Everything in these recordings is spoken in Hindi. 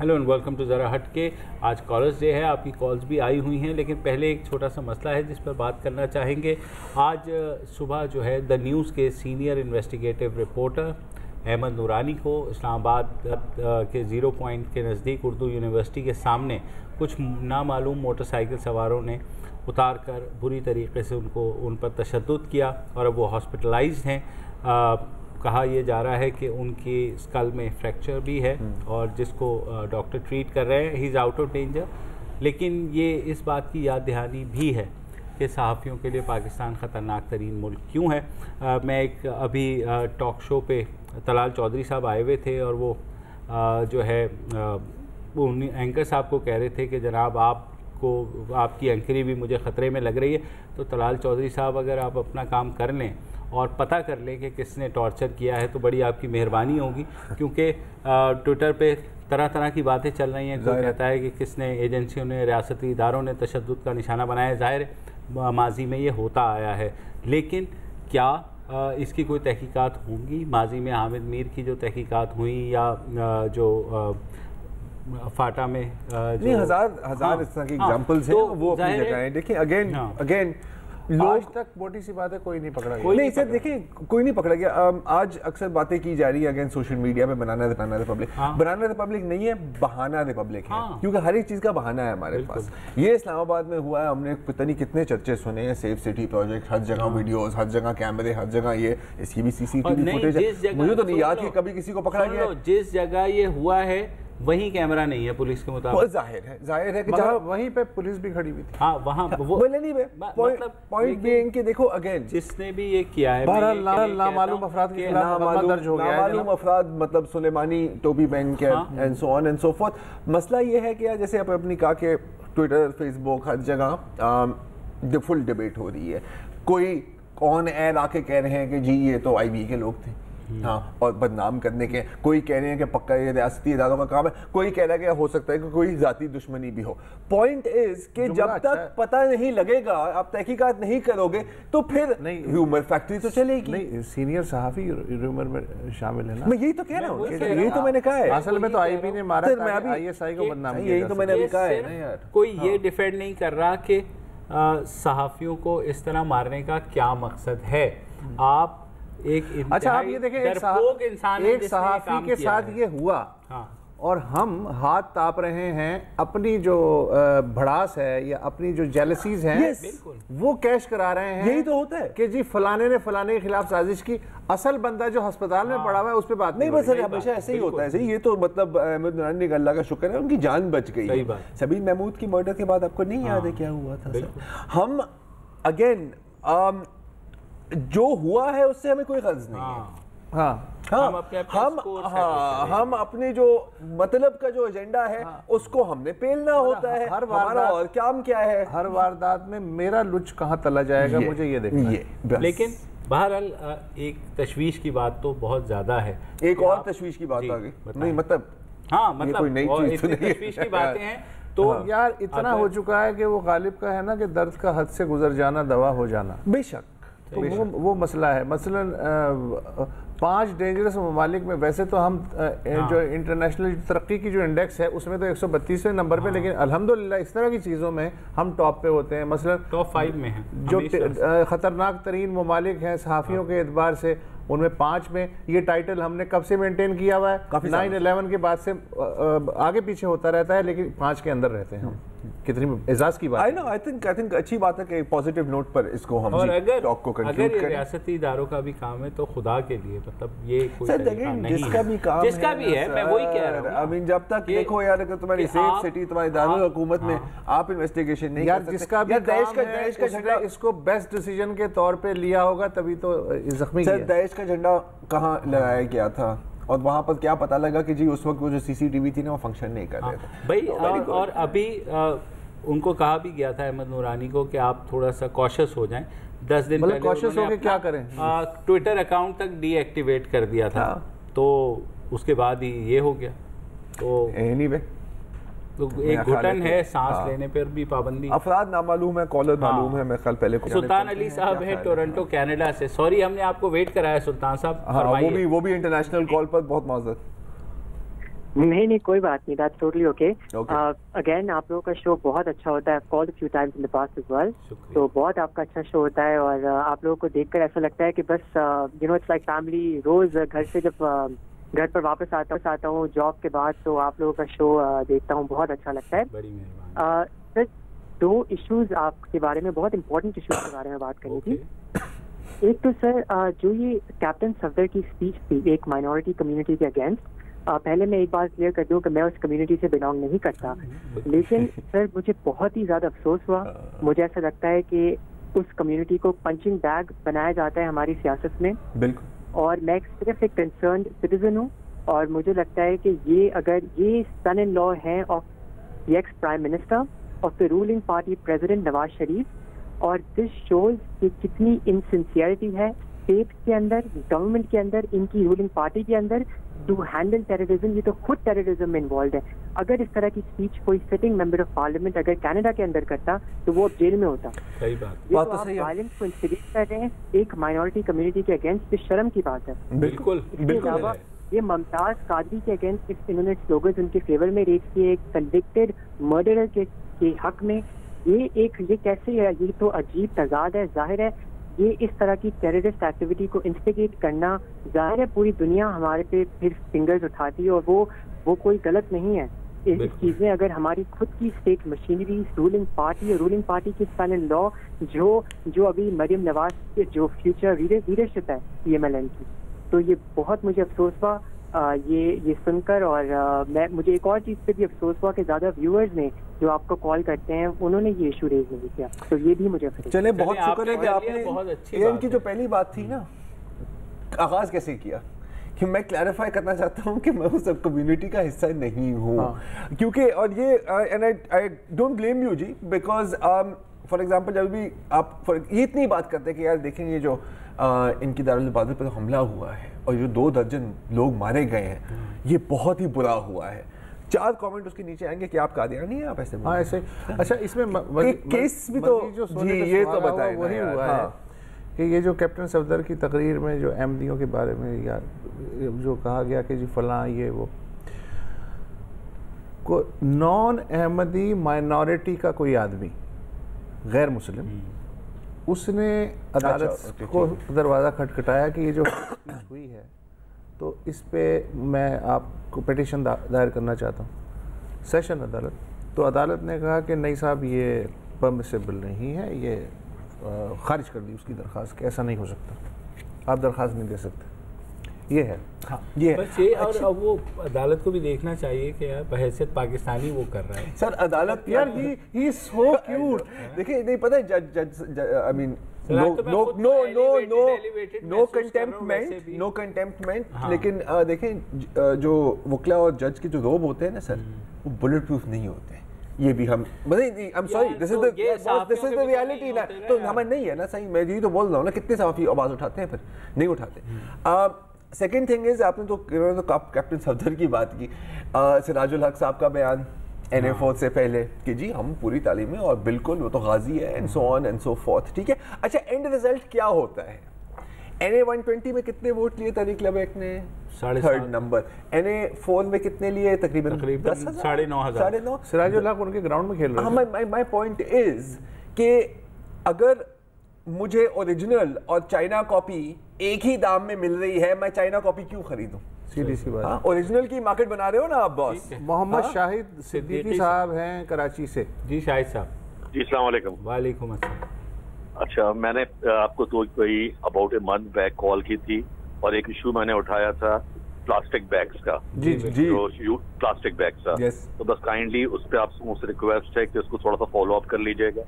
हेलो एंड वेलकम टू ज़रा हट के। आज कॉलर्स डे है, आपकी कॉल्स भी आई हुई हैं, लेकिन पहले एक छोटा सा मसला है जिस पर बात करना चाहेंगे। आज सुबह जो है द न्यूज़ के सीनियर इन्वेस्टिगेटिव रिपोर्टर अहमद नूरानी को इस्लामाबाद के ज़ीरो पॉइंट के नज़दीक उर्दू यूनिवर्सिटी के सामने कुछ नामालूम मोटरसाइकिल सवारों ने उतार कर बुरी तरीके से उन पर तशद्दुद किया और अब वो हॉस्पिटलाइज्ड हैं। कहा यह जा रहा है कि उनकी स्कल में फ्रैक्चर भी है और जिसको डॉक्टर ट्रीट कर रहे हैं, he is out of danger. लेकिन ये इस बात की याद दहानी भी है कि सहाफ़ियों के लिए पाकिस्तान ख़तरनाक तरीन मुल्क क्यों है। मैं एक अभी टॉक शो पे तलाल चौधरी साहब आए हुए थे और वो जो है उन एंकर साहब को कह रहे थे कि जनाब आपकी एंकरी भी मुझे ख़तरे में लग रही है। तो तलाल चौधरी साहब, अगर आप अपना काम कर लें और पता कर लें कि किसने टॉर्चर किया है तो बड़ी आपकी मेहरबानी होगी, क्योंकि ट्विटर पे तरह तरह की बातें चल रही हैं। कोई कहता है कि किसने एजेंसियों ने, रियासती इदारों ने तशद्दुद का निशाना बनाया। ज़ाहिर माजी में ये होता आया है, लेकिन क्या इसकी कोई तहकीकात होंगी? माजी में हामिद मीर की जो तहकीकात हुई या जो फाटा में जो हजार इस तरह के एग्जांपल्स हैं, वो अपनी जगह हैं। देखिए अगेन आज तक मोटी सी बात है, कोई नहीं पकड़ा गया। नहीं सर, देखिए कोई नहीं पकड़ा गया। आज अक्सर बातें की जा रही है अगेन सोशल मीडिया पे, बनाना रिपब्लिक। बनाना रिपब्लिक नहीं है, बहाना रिपब्लिक है। क्योंकि हर एक चीज का बहाना है हमारे पास। ये इस्लामाबाद में हुआ है, हमने पता नहीं कितने चर्चे सुने हैं, सेफ सिटी प्रोजेक्ट, हर जगह वीडियोस, हर जगह कैमरे, हर जगह ये, इसकी भी सीसीटीवी फुटेज है। मुझे तो नहीं याद कि कभी किसी को पकड़ा गया। जिस जगह ये हुआ है वहीं कैमरा नहीं है पुलिस के मुताबिक। जाहिर है कि जहाँ वहीं पे पुलिस भी खड़ी हुई थी। हाँ, वहाँ वो पॉइंट बीइंग कि देखो अगेन जिसने भी ये किया है, नामालूम अफराद के खिलाफ मुकदमा दर्ज हो गया है। नामालूम अफराद मतलब सुलेमानी, टोबी bank and so on and so forth. मसला ये है कि जैसे आप अपनी कहा कि ट्विटर, फेसबुक, हर जगह फुल डिबेट हो रही है। कोई कौन ऐड आके कह रहे हैं कि जी ये तो आईबी के लोग थे, हाँ, और बदनाम करने के। कोई कह रहे हैं कि पक्का ये रियासती इदारों का काम है। कोई कह रहा है कि हो सकता है कि कोई जाती दुश्मनी भी हो। पॉइंट इज कि जब तक पता नहीं लगेगा, आप तहकीकात नहीं करोगे तो फिर ह्यूमर फैक्ट्री तो चलेगी नहीं। सीनियर सहाफी ह्यूमर में शामिल है ना, मैं यही तो कह रहा हूँ, यही तो मैंने कहा है। असल में तो आईबी ने मारा, आईएसआई को बदनाम किया, यही तो मैंने अभी कहा है ना यार। कोई ये डिफेंड नहीं कर रहा कि सहाफियों को इस तरह मारने का क्या मकसद है। आप अच्छा, आप ये देखें, एक सहाफी के साथ ये हुआ, और हम हाथ ताप रहे हैं, अपनी जो भड़ास है या अपनी जो जेलसीज हैं वो कैश करा रहे हैं। यही तो होता है कि जी फलाने ने फलाने के खिलाफ साजिश की। असल बंदा जो अस्पताल में पड़ा हुआ है उस पर बात नहीं। बस हमेशा ऐसे ही होता है। सही, ये तो मतलब अहमद नूरानी अल्लाह का शुक्र है उनकी जान बच गई। सबीन महमूद की मर्डर के बाद आपको नहीं याद है क्या हुआ था सर? हम अगेन जो हुआ है उससे हमें कोई गर्ज नहीं है। हम अपने जो मतलब का जो एजेंडा है उसको हमने पेलना होता है। हमारा और काम क्या है? हर वारदात में मेरा लुच कहाँ तला जाएगा, मुझे ये देखना है। लेकिन बहरहाल एक तशवीश की बात तो बहुत ज्यादा है। एक और तशवीश की बात आ गई, नहीं मतलब कोई नई चीज तो नहीं, तशवीश की बातें हैं तो यार इतना हो चुका है कि वो गालिब का है ना कि दर्द का हद से गुजर जाना दवा हो जाना। बेशक, तो वो मसला है। मसलन 5 डेंजरस ममालिक में वैसे तो हम जो इंटरनेशनल तरक्की की जो इंडेक्स है उसमें तो 132वें नंबर पे, लेकिन अल्हम्दुलिल्लाह इस तरह की चीज़ों में हम टॉप पे होते हैं। मसलन टॉप 5 में हैं जो ख़तरनाक तरीन ममालिक हैं सहाफ़ियों के एतबार से, उनमें 5 में ये टाइटल हमने कब से मेंटेन किया हुआ है? 9/11 के बाद से आगे पीछे होता रहता है, लेकिन 5 के अंदर रहते हैं। कितनी एजाज की बात। आई थिंक अच्छी बात है कि पॉजिटिव नोट पर इसको हम टॉक को कंक्लूड करें। रियासती इदारों का भी काम है तो खुदा के लिए मतलब ये कोई जिसका भी काम जिसका भी है, मैं वही कह रहा हूं। आई मीन जब तक देखो यार, अगर तुम्हारी सेफ सिटी, तुम्हारी दारुल हुकूमत में आप इन्वेस्टिगेशन नहीं यार, जिसका भी देश का झंडा इसको बेस्ट डिसीजन के तौर पे लिया होगा तभी तो जख्मी। देश का झंडा कहाँ लगाया गया था और वहां पर क्या पता लगा कि जी उस वक्त वो जो सीसीटीवी थी ना वो फंक्शन नहीं कर रहे थे भाई। और अभी उनको कहा भी गया था अहमद नूरानी को कि आप थोड़ा सा कॉशियस हो जाएं। 10 दिन पहले कॉशियस होकर क्या करें, ट्विटर अकाउंट तक डीएक्टिवेट कर दिया था। तो उसके बाद ही ये हो गया। तो एनीवे तो एक घुटन है, सांस लेने पर भी पाबंदी। अफराद नामालूम है, कॉलर मालूम है। मैं कल पहले सुल्तान अली साहब है टोरंटो कनाडा से। सॉरी हमने आपको वेट कराया सुल्तान साहब। वो भी इंटरनेशनल कॉल पर, बहुत माजरत। नहीं नहीं कोई बात नहीं, दैट्स टोटली ओके। अगेन आप लोगों का शो बहुत अच्छा होता है, called few times in the past as well, तो बहुत आपका अच्छा शो होता है और आप लोगों को देखकर ऐसा लगता है कि बस you know it's like family. रोज घर से जब घर पर वापस आता हूँ जॉब के बाद, तो आप लोगों का शो देखता हूँ, बहुत अच्छा लगता है। बड़ी मेहरबानी। सर 2 इश्यूज आपके बारे में, बहुत इंपॉर्टेंट इश्यूज के बारे में बात करनी थी। एक तो सर जो ये कैप्टन सफदर की स्पीच थी एक माइनॉरिटी कम्युनिटी के अगेंस्ट, पहले मैं एक बात क्लियर कर दूं कि मैं उस कम्युनिटी से बिलोंग नहीं करता, लेकिन सर मुझे बहुत ही ज़्यादा अफसोस हुआ। मुझे ऐसा लगता है कि उस कम्युनिटी को पंचिंग बैग बनाया जाता है हमारी सियासत में। बिल्कुल। और मैं सिर्फ एक कंसर्न्ड सिटीजन हूँ और मुझे लगता है कि ये अगर ये सन इन लॉ है of the ex prime minister of the ruling party president Nawaz Sharif, और दिस शोज कि कितनी इनसिंसियरिटी है स्टेट के अंदर, गवर्नमेंट के अंदर, इनकी रूलिंग पार्टी के अंदर टू हैंडल टेररिज्म। ये तो खुद टेररिज्म में इन्वॉल्व है। अगर इस तरह की स्पीच कोई सिटिंग मेंबर ऑफ पार्लियामेंट अगर कनाडा के अंदर करता तो वो अब जेल में होता। सही बात। ये तो आप वायलेंस को इंस्टिगेट कर रहे हैं एक माइनॉरिटी कम्युनिटी के अगेंस्ट, ये शर्म की बात है। बिल्कुल बिल्कुल। ये मुमताज कादरी के अगेंस्ट इन्होंने स्लोगन्स उनके फेवर में रेज किए, एक कन्विक्टेड मर्डरर के हक में। ये कैसे है? ये तो अजीब तजाद है। जाहिर है ये इस तरह की टेररिस्ट एक्टिविटी को इंस्टिगेट करना, जाहिर है पूरी दुनिया हमारे पे फिर फिंगर्स उठाती है, और वो कोई गलत नहीं है। इस चीजें अगर हमारी खुद की स्टेट मशीनरी, रूलिंग पार्टी और रूलिंग पार्टी के सन इन लॉ जो अभी मरियम नवाज के जो फ्यूचर लीडरशिप है PMLN की, तो ये बहुत मुझे अफसोस हुआ ये सुनकर। और मुझे एक और चीज पे भी अफसोस हुआ कि ज्यादा व्यूअर्स ने जो आपको कॉल करते हैं उन्होंने ये इशू रेज नहीं किया, तो ये भी मुझे चले बहुत शुक्र है कि आपने बहुत अच्छी इनकी जो पहली बात थी ना, आगाज कैसे किया, कि मैं क्लैरिफाई करना चाहता हूँ कि मैं उस कम्युनिटी का हिस्सा नहीं हूँ। क्योंकि और ये and I don't blame you ji, because for example जब भी आप ये इतनी बात करते हैं कि यार देखेंगे जो इनकी दारुल इबादत पर हमला हुआ है और जो 2 दर्जन लोग मारे गए हैं, ये बहुत ही बुरा हुआ है। 4 कमेंट उसके नीचे आएंगे कि आप कादियानी हैं, आप ऐसे ऐसे। अच्छा इसमें केस भी तो जी ये तो बताएं वही हुआ है कि ये जो कैप्टन सफदर की तकरीर में जो अहमदियों के बारे में या जो कहा गया कि जी फलां ये वो को नॉन अहमदी माइनॉरिटी का कोई आदमी गैर मुस्लिम, उसने अदालत को दरवाज़ा खटखटाया कि ये जो हुई है तो इस पे मैं आपको पिटीशन दायर करना चाहता हूँ सेशन अदालत। तो अदालत ने कहा कि नहीं साहब ये परमिसिबल नहीं है, ये खारिज कर दी उसकी दरख्वास्त, ऐसा नहीं हो सकता, आप दरख्वास्त नहीं दे सकते। ये है हाँ ये बस ये। और अब वो अदालत को भी देखना चाहिए कि यार बहैसियत पाकिस्तानी वो कर रहा है। सर अदालत यार ही सो क्यूट। देखिए नहीं पता है जज आई मीन नो कंटेम्प्टमेंट, लेकिन देखें जो वकला और जज के जो रोब होते हैं ना सर, वो बुलेट प्रूफ नहीं होते। ये भी हम I am sorry, this is the reality ना, तो हमें नहीं है ना सही। मैं यही तो बोल रहा हूँ ना, कितने साफी आवाज उठाते हैं फिर नहीं उठाते। सेकेंड थिंग इज आपने तो कैप्टन सफदर की बात की, सिराजुल हक साहब का बयान NA4 से पहले कि जी हम पूरी तालीम में और बिल्कुल वो तो गाजी है and so on and so fourth, ठीक है। अच्छा एंड रिजल्ट क्या होता है? NA120 में कितने वोट लिए तरीक लबैक ने? 3rd number. NA4 में कितने लिए? तकरीबन 9,500। सिराजुल हक उनके ग्राउंड में खेल रहे हैं। माय पॉइंट इज कि अगर मुझे ओरिजिनल और चाइना कॉपी एक ही दाम में मिल रही है, मैं चाइना कॉपी क्यों खरीदूं? सीधी सी बात। ओरिजिनल की मार्केट बना रहे हो ना आप बॉस। मोहम्मद शाहिद सिद्दीकी साहब हैं कराची से। जी शाहिद साहब। जी अस्सलाम वालेकुम। वालेकुम अस्सलाम। अच्छा मैंने आपको तो कोई about a month back call की थी और एक इशू मैंने उठाया था प्लास्टिक बैग्स का। जी जी जो प्लास्टिक बैग्स का। तो बस काइंडली उस पर आपसे मुझसे रिक्वेस्ट है कि उसको थोड़ा सा फॉलो अप कर लीजिएगा।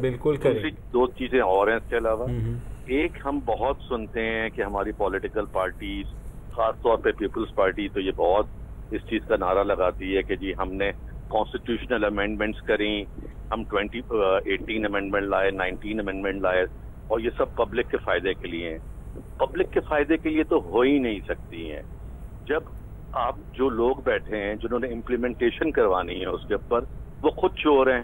बिल्कुल करें। 2 चीजें और हैं इसके अलावा। एक, हम बहुत सुनते हैं कि हमारी पॉलिटिकल पार्टीज, खासतौर पे पीपल्स पार्टी, तो ये बहुत इस चीज का नारा लगाती है कि जी हमने कॉन्स्टिट्यूशनल अमेंडमेंट्स करी, हम 18 अमेंडमेंट लाए, 19 अमेंडमेंट लाए, और ये सब पब्लिक के फायदे के लिए हैं। पब्लिक के फायदे के लिए तो हो ही नहीं सकती हैं। जब आप जो लोग बैठे हैं जिन्होंने इम्प्लीमेंटेशन करवानी है उसके ऊपर, वो खुद चोर हैं,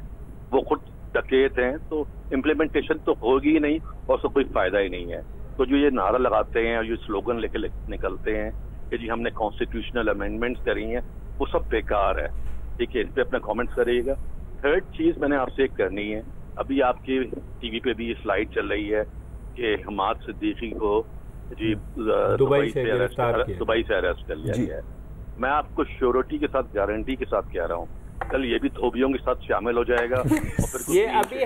वो खुद डकैत हैं, तो इम्प्लीमेंटेशन तो होगी ही नहीं और उसका कोई फायदा ही नहीं है। तो जो ये नारा लगाते हैं और ये स्लोगन लेके निकलते हैं कि जी हमने कॉन्स्टिट्यूशनल अमेंडमेंट्स करी हैं, वो सब बेकार है। ठीक है, इस पे अपना कमेंट्स करिएगा। थर्ड चीज मैंने आपसे एक करनी है, अभी आपके टीवी पे भी स्लाइड चल रही है कि हमाद सिद्दीकी को जी दुबई से अरेस्ट कर लिया गया है। मैं आपको श्योरिटी के साथ, गारंटी के साथ कह रहा हूँ, कल ये भी धोबियों के साथ शामिल हो जाएगा। और फिर ये अभी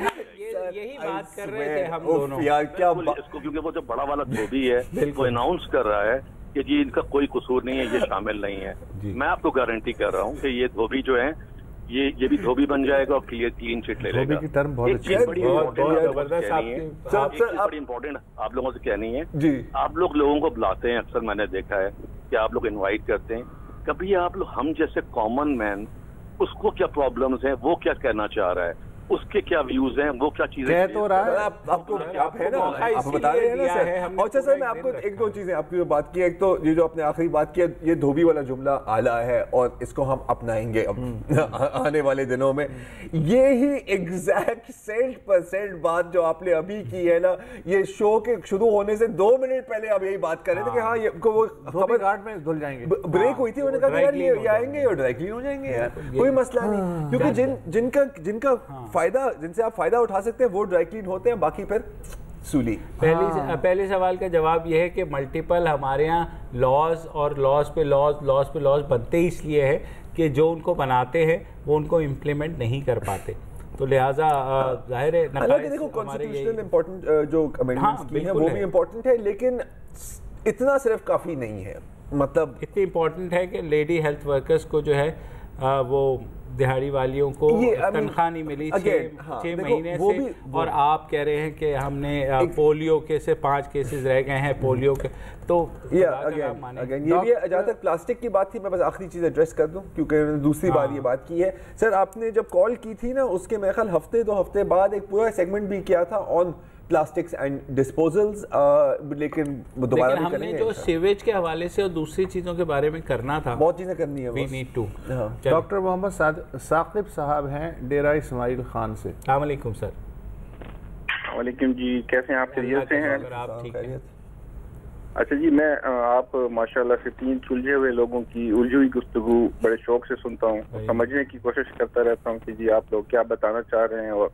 यही बात कर रहे थे हम दोनों यार, क्या इसको, क्योंकि वो जो बड़ा वाला धोबी है वो अनाउंस कर रहा है कि जी इनका कोई कसूर नहीं है, ये शामिल नहीं है। मैं आपको गारंटी कर रहा हूँ कि ये धोबी जो है ये भी धोबी बन जाएगा और क्लीन चिट ले लेगा। की टर्म बहुत अच्छी है, बड़ी इंपॉर्टेंट आप लोगों से कहनी है जी। आप लोगों को बुलाते हैं, अक्सर मैंने देखा है कि आप लोग इनवाइट करते हैं, कभी आप लोग हम जैसे कॉमन मैन उसको क्या प्रॉब्लम्स हैं, वो क्या कहना चाह रहा है, उसके क्या व्यूज हैं, वो क्या चीजें कह तो रहा है। आपको आप है ना, आप बता रहे हैं ना सर। अच्छा सर, मैं आपको एक दो चीजें आपकी जो बात की है, एक तो ये जो आपने आखिरी बात की है, ये धोबी वाला जुमला आला है और इसको हम अपनाएंगे अब आने वाले दिनों में। ये ही एग्जैक्ट 100% बात जो आपने अभी की है ना, ये शो के शुरू होने से 2 मिनट पहले आप यही बात कर रहे थे कि हाँ ये वो खबर घाट में धुल जाएंगे, ब्रेक हुई थी, उन्होंने कहा यार ये आएंगे और ड्राई क्लीन हो जाएंगे यार, कोई मसला नहीं, क्योंकि जिनका जिनसे आप फायदा उठा सकते हैं वो ड्राई क्लीन होते हैं, बाकी फिर सूली। पहले सवाल का जवाब यह है कि मल्टीपल हमारे यहाँ लॉज और लॉज पे लॉज बनते इसलिए है कि जो उनको बनाते हैं वो उनको इम्प्लीमेंट नहीं कर पाते, तो लिहाजा जाहिर है। हालांकि देखो कॉन्स्टिट्यूशनल इम्पोर्टेंट जो अमेंडमेंट्स की हैं वो भी इम्पोर्टेंट है, लेकिन इतना सिर्फ काफी नहीं है। मतलब इतनी इम्पोर्टेंट है कि लेडी हेल्थ वर्कर्स को जो है वो दिहाड़ी वालियों को तनख्वाह नहीं मिली 6 महीने से, और आप कह रहे हैं कि हमने पोलियो के से 5 केसेस रह गए हैं पोलियो के, तो अगेन ये भी जहाँ तक प्लास्टिक की बात थी, मैं बस आखिरी चीज एड्रेस कर दूं क्योंकि मैंने दूसरी बार ये बात की है। सर आपने जब कॉल की थी ना, उसके मेरे ख्याल हफ्ते 2 हफ्ते बाद एक पूरा सेगमेंट भी किया था ऑन प्लास्टिक्स एंड डिस्पोजल्स, लेकिन दोबारा भी हमने जो सीवेज के हवाले से और दूसरी चीजों के बारे में करना था, बहुत चीजें करनी है, we need to. Doctor Mohammad Saqib साहब हैं डेरा इस्माइल खान से। अस्सलाम वालेकुम सर। वालेकुम जी, कैसे हैं आप? खैरियत से हैं? आप ठीक हैं? अच्छा जी, मैं आप माशाल्लाह से 3 सुलझे हुए लोगों की उलझी हुई गुफ्तगू बड़े शौक से सुनता हूँ, समझने की कोशिश करता रहता हूँ कि जी आप लोग क्या बताना चाह रहे हैं, और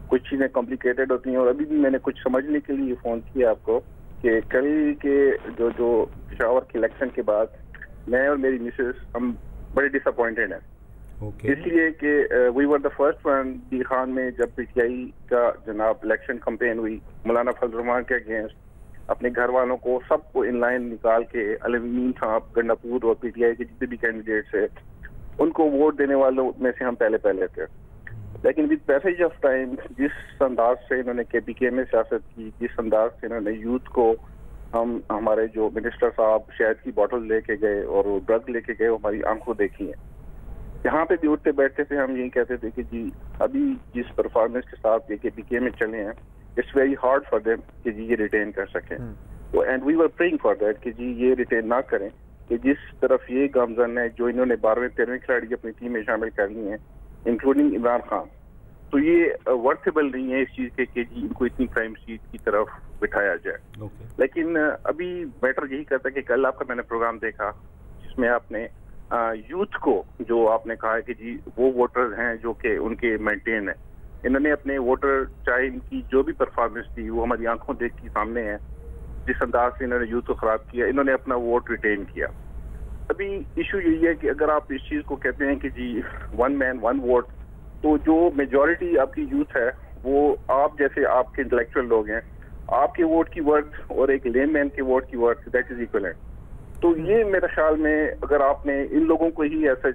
कुछ चीज़ें कॉम्प्लिकेटेड होती हैं। और अभी भी मैंने कुछ समझने के लिए फ़ोन किया आपको कि कल के जो पेशावर के इलेक्शन के बाद मैं और मेरी मिसेस हम बड़े डिसअपॉइंटेड हैं, इसलिए कि we were the first one the Khan में जब पीटीआई का जनाब इलेक्शन कैंपेन हुई मौलाना फजल रहमान के अगेंस्ट, अपने घर वालों को सबको इन लाइन निकाल के अलमीन साहब गंडापुर और पीटीआई के जितने भी कैंडिडेट्स है उनको वोट देने वालों में से हम पहले थे। लेकिन विद पैसेज ऑफ टाइम जिस अंदाज से इन्होंने केपीके में सियासत की, जिस अंदाज से इन्होंने यूथ को हम हमारे जो मिनिस्टर साहब शहद की बोतल लेके गए और वो ड्रग लेके गए, हमारी आंखों देखी है। यहाँ पे भी उठते बैठते थे हम यही कहते थे कि जी अभी जिस परफॉर्मेंस के साथ ये केपीके में चले हैं, it's very hard for them कि जी ये रिटेन कर सकें। तो and we were praying for that कि जी ये रिटेन ना करें, कि जिस तरफ ये गामजन है जो इन्होंने 12वें 13वें खिलाड़ी अपनी टीम में शामिल कर ली हैं इंक्लूडिंग इमरान खान, तो ये वर्थेबल नहीं है इस चीज के कि जी इनको इतनी प्राइम सीट की तरफ बिठाया जाए। लेकिन अभी मैटर यही करता है कि कल आपका मैंने प्रोग्राम देखा जिसमें आपने यूथ को जो आपने कहा है कि जी वो वोटर्स हैं जो कि उनके मेंटेन है, इन्होंने अपने वोटर चाहे इनकी जो भी परफॉर्मेंस थी वो हमारी आंखों देख के सामने है, जिस अंदाज से इन्होंने यूथ को खराब किया, इन्होंने अपना वोट रिटेन किया। अभी इशू यही है कि अगर आप इस चीज को कहते हैं कि जी 1 मैन 1 वोट, तो जो मेजॉरिटी आपकी यूथ है वो आप जैसे आपके इंटेलेक्चुअल लोग हैं, आपके वोट की वर्थ और एक लेम मैन के वोट की वर्थ दैट इज इक्वलेंट। तो ये मेरे ख्याल में अगर आपने इन लोगों को ही ऐसा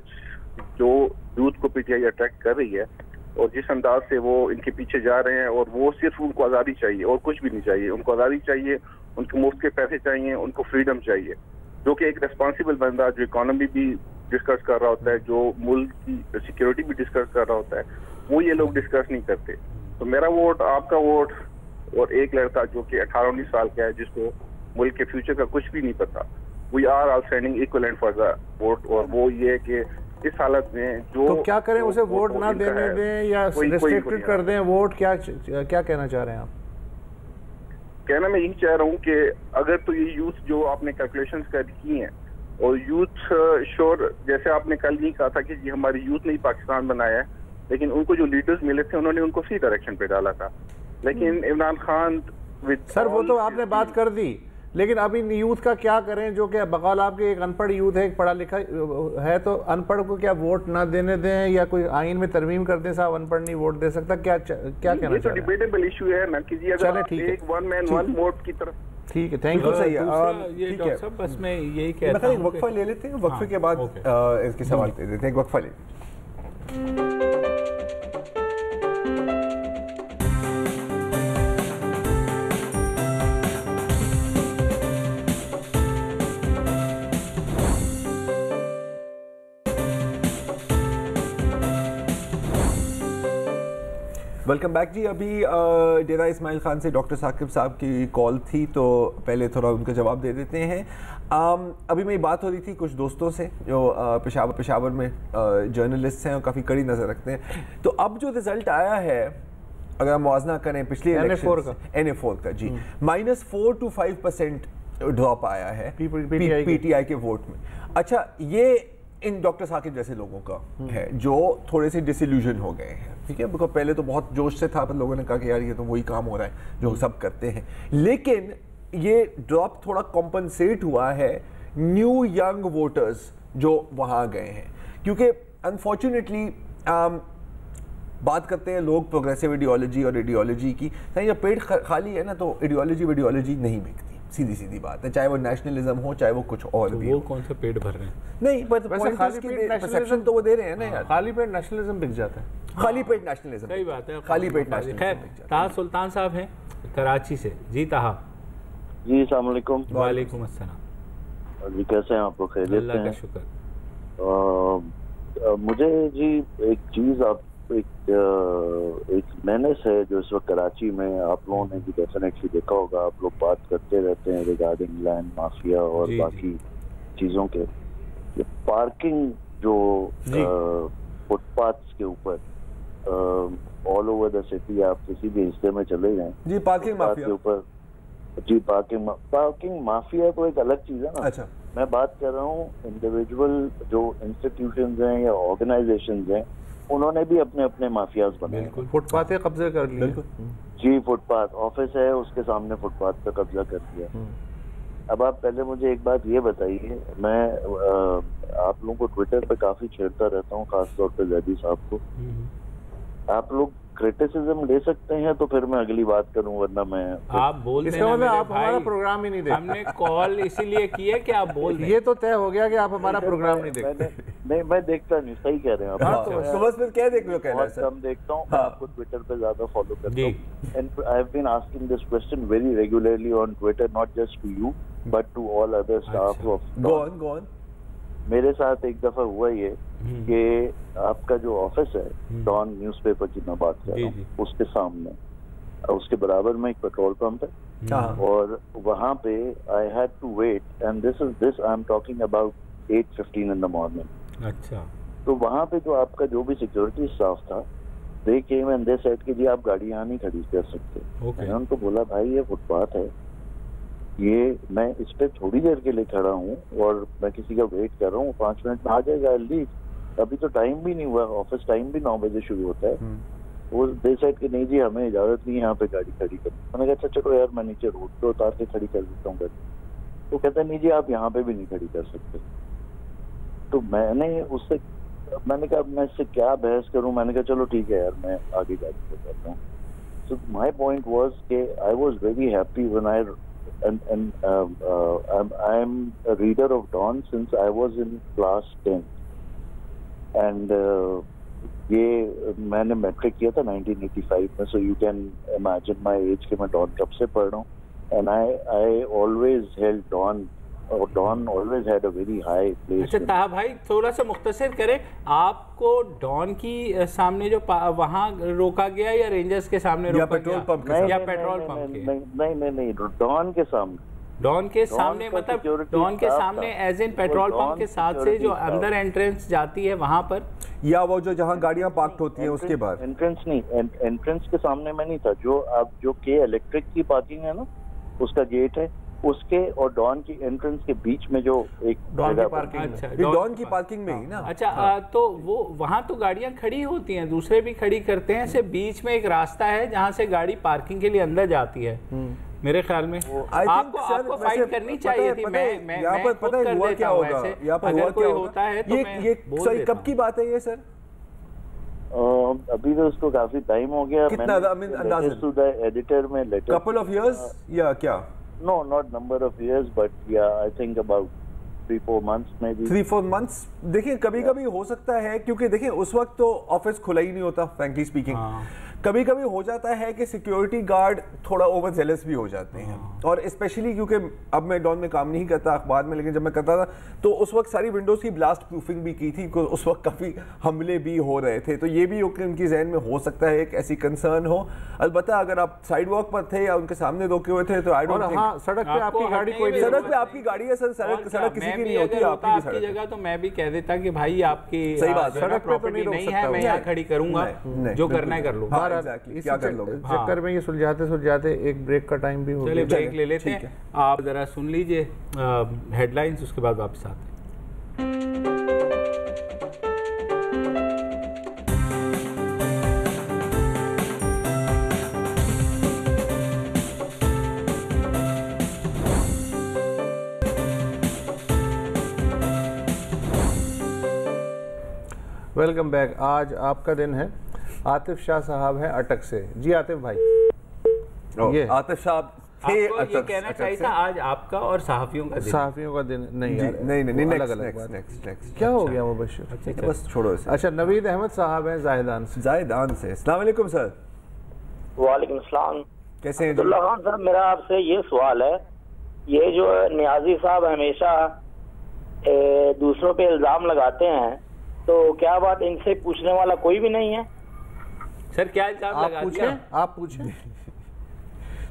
जो यूथ को पीटीआई अट्रैक्ट कर रही है और जिस अंदाज से वो इनके पीछे जा रहे हैं, और वो सिर्फ उनको आज़ादी चाहिए और कुछ भी नहीं चाहिए, उनको आज़ादी चाहिए, उनको मुफ्त के पैसे चाहिए, उनको फ्रीडम चाहिए, जो कि एक रिस्पॉन्सिबल बंदा जो इकोनॉमी भी डिस्कस कर रहा होता है, जो मुल्क की सिक्योरिटी भी डिस्कस कर रहा होता है, वो ये लोग डिस्कस नहीं करते। तो मेरा वोट, आपका वोट, और एक लड़का जो कि 18-19 साल का है जिसको मुल्क के फ्यूचर का कुछ भी नहीं पता, we are all standing equivalent for the vote. और वो ये कि इस हालत में जो तो क्या करें, उसे वोट ना देने दें या रिस्ट्रिक्टेड कर दें वोट, क्या कहना चाह रहे हैं आप? कहना मैं यही चाह रहा हूँ कि अगर तो ये यूथ जो आपने कैलकुलेशंस कर की हैं और यूथ श्योर, जैसे आपने कल नहीं कहा था कि जी हमारी यूथ ने ही पाकिस्तान बनाया है, लेकिन उनको जो लीडर्स मिले थे उन्होंने उनको सही डायरेक्शन पे डाला था। लेकिन इमरान खान सर वो तो आपने बात कर दी, लेकिन अभी यूथ का क्या करें जो कि बकौल आपके एक अनपढ़ यूथ है, एक पढ़ा लिखा है, तो अनपढ़ को क्या वोट ना देने दें या कोई आइन में तरमीम कर दें साहब अनपढ़ नहीं वोट दे सकता? क्या कहना चाहिए? तो डिबेटेबल इशू है ना कि जी अगर एक वन मैन वन वोट की तरफ। ठीक है, थैंक यू। सही है, ये डॉक्टर साहब बस मैं यही कहता हूं, वक्फा ले लेते हैं, वक्फे के बाद इसके सवाल दे देते हैं। एक वक्फा ले वेलकम बैक जी। अभी डेरा इस्माइल खान से डॉक्टर साकिब साहब की कॉल थी, तो पहले थोड़ा उनका जवाब दे देते हैं। अभी मेरी बात हो रही थी कुछ दोस्तों से जो पेशावर में जर्नलिस्ट हैं और काफ़ी कड़ी नज़र रखते हैं। तो अब जो रिज़ल्ट आया है, अगर हम मुआवजा करें पिछले NA4 का जी, -4 to 5% ड्रॉप आया है PTI के वोट में। अच्छा, ये इन डॉक्टर साकिब जैसे लोगों का है जो थोड़े से डिसइल्यूजन हो गए हैं, ठीक है, बिकॉज पहले तो बहुत जोश से था, पर लोगों ने कहा कि यार ये तो वही काम हो रहा है जो सब करते हैं। लेकिन ये ड्रॉप थोड़ा कॉम्पनसेट हुआ है न्यू यंग वोटर्स जो वहाँ गए हैं, क्योंकि अनफॉर्चुनेटली बात करते हैं लोग प्रोग्रेसिव आइडियोलॉजी और आइडियोलॉजी की। जब पेट खाली है ना तो आइडियोलॉजी नहीं बिकती, सीधी सीधी बात है, चाहे वो नेशनलिज्म हो चाहे वो कुछ और तो भी। वो कौन सा पेट भर रहे हैं? नहीं, पर परसेप्शन तो वो दे रहे हैं ना यार। खाली पेट नेशनलिज्म बिक जाता है, खाली पेट नेशनलिज्म। सही बात है, खाली पेट नेशनलिज्म। खैर, ताहा सुल्तान साहब हैं कराची से। जी ताहा जी, अस्सलाम वालेकुम। वालेकुम अस्सलाम जी, कैसे हैं आप लोग? खैरियत से हैं? अल्लाह का शुक्र। मुझे जी एक चीज़, आप एक मेनेस है जो इस वक्त कराची में, आप लोगों ने भी डेफिनेटली देखा होगा, आप लोग बात करते रहते हैं रिगार्डिंग लैंड माफिया और बाकी चीज़ों के। ये पार्किंग जो फुटपाथ्स के ऊपर ऑल ओवर द सिटी, आप किसी भी हिस्से में चले जाएं जी, पार्किंग माफिया के ऊपर जी, पार्किंग माफिया तो एक अलग चीज़ है ना। अच्छा, मैं बात कर रहा हूँ इंडिविजुअल जो इंस्टीट्यूशंस हैं या ऑर्गेनाइजेशंस हैं, उन्होंने भी अपने अपने माफियाज बनाए, फुटपाथ पे कब्जा कर लिया जी। फुटपाथ ऑफिस है, उसके सामने फुटपाथ पे कब्जा कर लिया। अब आप पहले मुझे एक बात ये बताइए, मैं आप लोगों को ट्विटर पे काफी छेड़ता रहता हूँ, खासतौर पे जैदी साहब को। आप लोग क्रिटिसिज्म ले सकते हैं तो फिर मैं अगली बात करूं, वरना मैं आप बोल इसका मतलब आप हमारा प्रोग्राम ही नहीं देखते। हमने कॉल इसीलिए की है कि आप बोल दें। ये तो तय हो गया कि आप हमारा प्रोग्राम नहीं देखते। नहीं, मैं देखता नहीं, सही कह रहे हैं आप। तो बस फिर क्या देख लो, बहुत कम देखता हूँ, आपको ट्विटर पे ज्यादा फॉलो करता हूँ। And I have been asking this question very regularly on Twitter, not just to you but to all other staff of. Go on. मेरे साथ एक दफा हुआ ये कि आपका जो ऑफिस है डॉन न्यूज़पेपर की मैं बात कर रहा हूँ, उसके सामने, उसके बराबर में एक पेट्रोल पंप है, और वहाँ पे I had to wait, and this I am talking about 8:15 in the morning. अच्छा, तो वहाँ पे जो आपका जो भी सिक्योरिटी स्टाफ था, दे केम एंड दे सेड कि जी आप गाड़ी यहाँ नहीं खड़ी कर सकते। मैंने उनको बोला भाई ये फुटपाथ है, ये मैं इस पे थोड़ी देर के लिए खड़ा हूँ और मैं किसी का वेट कर रहा हूँ, 5 मिनट में आ जाएगा जल्दी, अभी तो टाइम भी नहीं हुआ, ऑफिस टाइम भी 9 बजे शुरू होता है। वो दे साइड कि नहीं जी हमें इजाजत नहीं है यहाँ पे गाड़ी खड़ी करनी। मैंने कहा अच्छा चलो यार, मैं नीचे रोड पे उतार के खड़ी कर देता हूँ गाड़ी। तो कहता है नहीं जी आप यहाँ पे भी नहीं खड़ी कर सकते। तो मैंने कहा मैं इससे क्या बहस करूँ, मैंने कहा चलो ठीक है यार, मैं आगे गाड़ी पे करता हूँ। सो माई पॉइंट वॉज के I was very happy when I I am a reader of Dawn since I was in class 10 and ये मैंने मैट्रिक किया था 1985 में, so you can imagine my age कि मैं Dawn कब से पढ़ रहा हूँ, and I always held Dawn, और Dawn always had a very high place। अच्छा ताहा भाई, थोड़ा सा मुख्तसर करें, आपको डॉन की सामने जो वहाँ रोका गया या रेंजर्स के सामने रोका पेट्रोल गया? पंप या पेट्रोल पंप के? नहीं, डॉन के सामने। डॉन के सामने मतलब डॉन के सामने एज इन पेट्रोल पंप के साथ से जो अंदर एंट्रेंस जाती है वहाँ पर, या वो जो जहाँ गाड़ियाँ पार्क होती हैं उसके बाद? एंट्रेंस नहीं, एंट्रेंस के सामने में नहीं था, जो के इलेक्ट्रिक की पार्किंग है ना, उसका गेट है, उसके और डॉन की एंट्रेंस के बीच में जो एक डॉन की पार्किंग, अच्छा, डॉन की पार्किंग में ही ना। अच्छा, तो वो वहाँ तो गाड़ियाँ खड़ी होती हैं, दूसरे भी खड़ी करते हैं, सिर्फ बीच में एक रास्ता है जहाँ से गाड़ी पार्किंग के लिए अंदर जाती है। मेरे ख्याल में आपको फाइट करनी चाहिए थी। मैं यहाँ पर पता है हुआ क्या होगा, यहाँ पर हुआ क्या होता है तो ये सही कब की बात है ये सर? अभी तो उसको काफी टाइम हो गया। कितना एडिटर में लेटर कपल ऑफ इयर्स या क्या? No, not number of years but yeah I think about 3-4 months में भी 3-4 months। देखिए कभी कभी हो सकता है, क्योंकि देखिए उस वक्त तो ऑफिस खुला ही नहीं होता फ्रैंकली स्पीकिंग। कभी कभी हो जाता है कि सिक्योरिटी गार्ड थोड़ा ओवर जेलस भी हो जाते हैं, और स्पेशली क्योंकि अब मैं डॉन में काम नहीं करता अखबार में, लेकिन जब मैं करता था तो उस वक्त सारी विंडोज की ब्लास्ट प्रूफिंग भी की थी, उस वक्त काफ़ी हमले भी हो रहे थे, तो ये भी उनकी जहन में हो सकता है एक ऐसी कंसर्न हो। अलबत्ता अगर आप साइड वॉक पर थे या उनके सामने रोके हुए थे तो आई डोंट थिंक सड़क पे आपकी गाड़ी कोई, सड़क पे आपकी गाड़ी है सर, सड़क किसी की नहीं होती, आपकी जगह तो मैं भी कह देता कि भाई आपकी सही बात, सड़क प्रॉपर्टी नहीं है, मैं यहाँ खड़ी करूंगा, जो करना है कर लो। क्या कर लोगे? चक्कर में ये सुलझाते एक ब्रेक का टाइम भी हो गया। चलिए ब्रेक ले लेते हैं, आप जरा सुन लीजिए हेडलाइंस, उसके बाद वापस आते हैं। Welcome back. आज आपका दिन है। आतिफ शाह साहब हैं अटक से। जी आतिफ भाई। ये आतिफ साहब थे ये कहना चाहिए था आज आपका और सहाफियों का दिन। सहाफियों का दिन नहीं यार, नहीं अलग अलग बात। नेक्स्ट क्या हो गया मुबश्शिर? बस छोड़ो इसे। अच्छा, नवीद अहमद साहब हैं जायदान से। अस्सलाम वालेकुम सर। वालेकुम सलाम। कैसे हैं? अब्दुल्ला खान साहब, मेरा आपसे ये सवाल है, ये जो नियाजी साहब हमेशा दूसरों पे इल्जाम लगाते हैं, तो क्या बात इनसे पूछने वाला कोई भी नहीं है? सर क्या इल्जाम लगाते हैं? आप पूछें